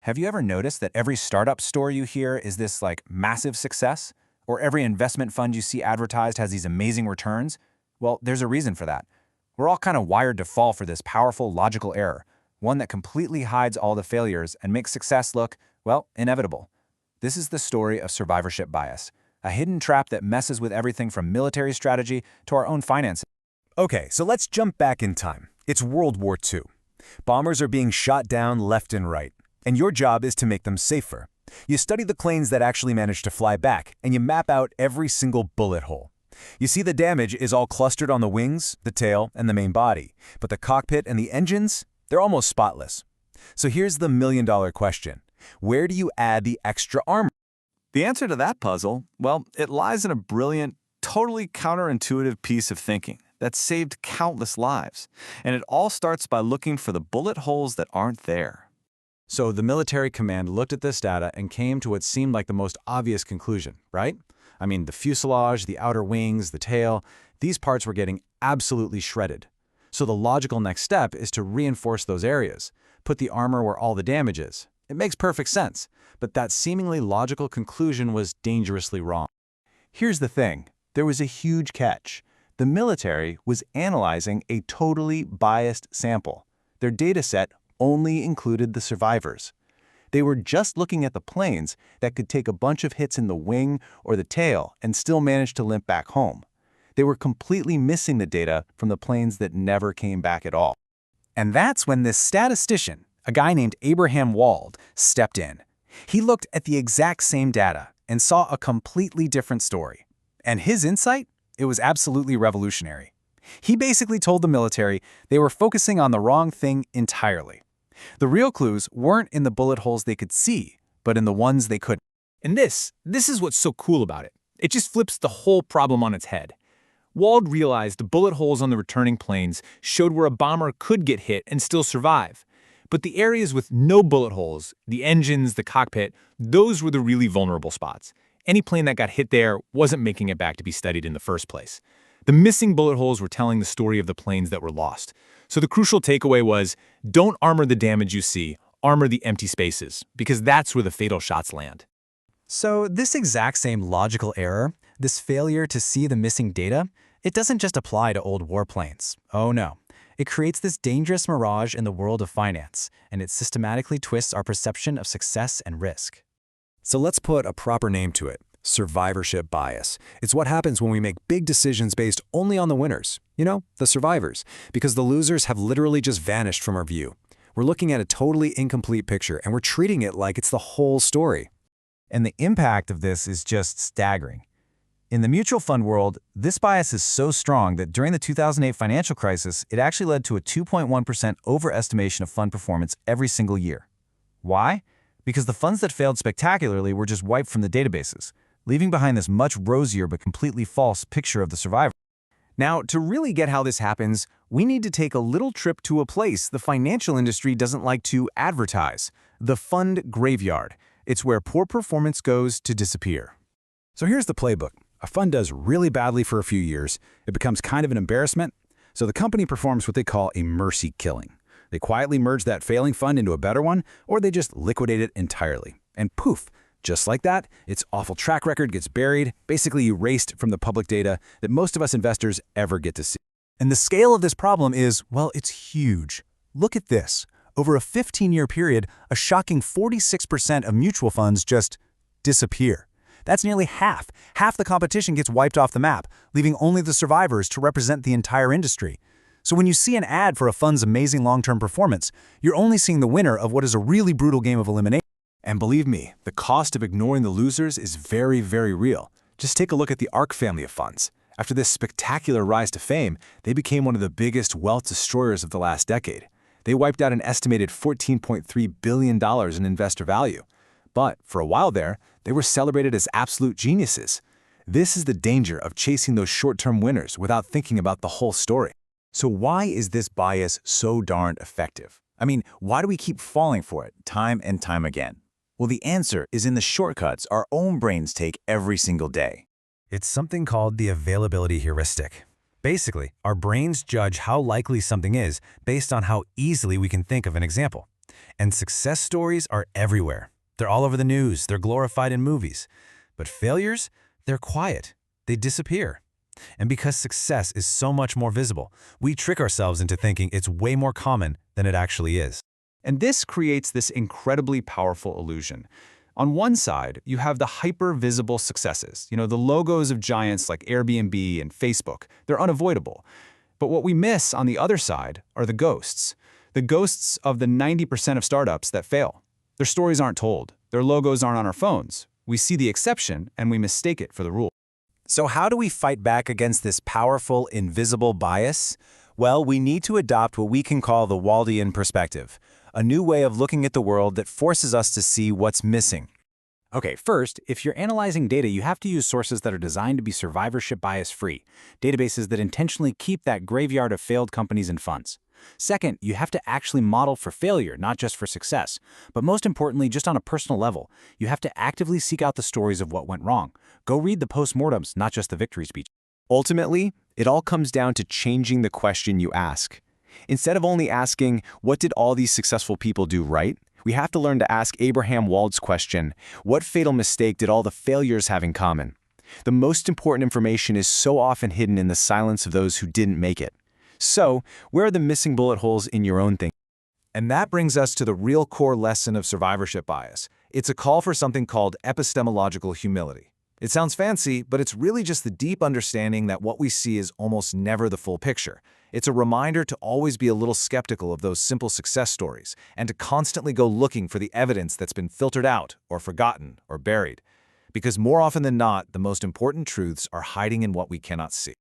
Have you ever noticed that every startup story you hear is this massive success? Or every investment fund you see advertised has these amazing returns? Well, there's a reason for that. We're all kind of wired to fall for this powerful logical error, one that completely hides all the failures and makes success look, well, inevitable. This is the story of survivorship bias, a hidden trap that messes with everything from military strategy to our own finances. Okay, so let's jump back in time. It's World War II. Bombers are being shot down left and right, and your job is to make them safer. You study the planes that actually manage to fly back, and you map out every single bullet hole. You see the damage is all clustered on the wings, the tail, and the main body, but the cockpit and the engines, they're almost spotless. So here's the million-dollar question. Where do you add the extra armor? The answer to that puzzle, well, it lies in a brilliant, totally counterintuitive piece of thinking that saved countless lives. And it all starts by looking for the bullet holes that aren't there. So the military command looked at this data and came to what seemed like the most obvious conclusion, right? I mean, the fuselage, the outer wings, the tail, these parts were getting absolutely shredded. So the logical next step is to reinforce those areas, put the armor where all the damage is. It makes perfect sense, but that seemingly logical conclusion was dangerously wrong. Here's the thing. There was a huge catch. The military was analyzing a totally biased sample. Their dataset only included the survivors. They were just looking at the planes that could take a bunch of hits in the wing or the tail and still manage to limp back home. They were completely missing the data from the planes that never came back at all. And that's when this statistician, a guy named Abraham Wald, stepped in. He looked at the exact same data and saw a completely different story. And his insight? It was absolutely revolutionary. He basically told the military they were focusing on the wrong thing entirely. The real clues weren't in the bullet holes they could see, but in the ones they couldn't. And this is what's so cool about it. It just flips the whole problem on its head. Wald realized the bullet holes on the returning planes showed where a bomber could get hit and still survive. But the areas with no bullet holes, the engines, the cockpit, those were the really vulnerable spots. Any plane that got hit there wasn't making it back to be studied in the first place. The missing bullet holes were telling the story of the planes that were lost. So the crucial takeaway was, don't armor the damage you see, armor the empty spaces, because that's where the fatal shots land. So this exact same logical error, this failure to see the missing data, it doesn't just apply to old warplanes. Oh no. It creates this dangerous mirage in the world of finance, and it systematically twists our perception of success and risk. So let's put a proper name to it. Survivorship bias. It's what happens when we make big decisions based only on the winners. You know, the survivors. Because the losers have literally just vanished from our view. We're looking at a totally incomplete picture, and we're treating it like it's the whole story. And the impact of this is just staggering. In the mutual fund world, this bias is so strong that during the 2008 financial crisis, it actually led to a 2.1% overestimation of fund performance every single year. Why? Because the funds that failed spectacularly were just wiped from the databases, leaving behind this much rosier but completely false picture of the survivor. Now, to really get how this happens, we need to take a little trip to a place the financial industry doesn't like to advertise: the fund graveyard. It's where poor performance goes to disappear. So here's the playbook. A fund does really badly for a few years. It becomes kind of an embarrassment. So the company performs what they call a mercy killing. They quietly merge that failing fund into a better one, or they just liquidate it entirely. And poof, just like that, its awful track record gets buried, basically erased from the public data that most of us investors ever get to see. And the scale of this problem is, well, it's huge. Look at this. Over a 15-year period, a shocking 46% of mutual funds just disappear. That's nearly half. Half the competition gets wiped off the map, leaving only the survivors to represent the entire industry. So when you see an ad for a fund's amazing long-term performance, you're only seeing the winner of what is a really brutal game of elimination. And believe me, the cost of ignoring the losers is very, very real. Just take a look at the ARK family of funds. After this spectacular rise to fame, they became one of the biggest wealth destroyers of the last decade. They wiped out an estimated $14.3 billion in investor value. But for a while there, they were celebrated as absolute geniuses. This is the danger of chasing those short-term winners without thinking about the whole story. So why is this bias so darned effective? I mean, why do we keep falling for it time and time again? Well, the answer is in the shortcuts our own brains take every single day. It's something called the availability heuristic. Basically, our brains judge how likely something is based on how easily we can think of an example. And success stories are everywhere. They're all over the news, they're glorified in movies. But failures, they're quiet. They disappear. And because success is so much more visible, we trick ourselves into thinking it's way more common than it actually is. And this creates this incredibly powerful illusion. On one side, you have the hyper-visible successes, the logos of giants like Airbnb and Facebook. They're unavoidable. But what we miss on the other side are the ghosts of the 90% of startups that fail. Their stories aren't told. Their logos aren't on our phones. We see the exception and we mistake it for the rule. So how do we fight back against this powerful, invisible bias? Well, we need to adopt what we can call the Waldian perspective, a new way of looking at the world that forces us to see what's missing. Okay, first, if you're analyzing data, you have to use sources that are designed to be survivorship-bias-free, databases that intentionally keep that graveyard of failed companies and funds. Second, you have to actually model for failure, not just for success. But most importantly, just on a personal level, you have to actively seek out the stories of what went wrong. Go read the postmortems, not just the victory speech. Ultimately, it all comes down to changing the question you ask. Instead of only asking, what did all these successful people do right? We have to learn to ask Abraham Wald's question, what fatal mistake did all the failures have in common? The most important information is so often hidden in the silence of those who didn't make it. So, where are the missing bullet holes in your own thinking? And that brings us to the real core lesson of survivorship bias. It's a call for something called epistemological humility. It sounds fancy, but it's really just the deep understanding that what we see is almost never the full picture. It's a reminder to always be a little skeptical of those simple success stories and to constantly go looking for the evidence that's been filtered out or forgotten or buried. Because more often than not, the most important truths are hiding in what we cannot see.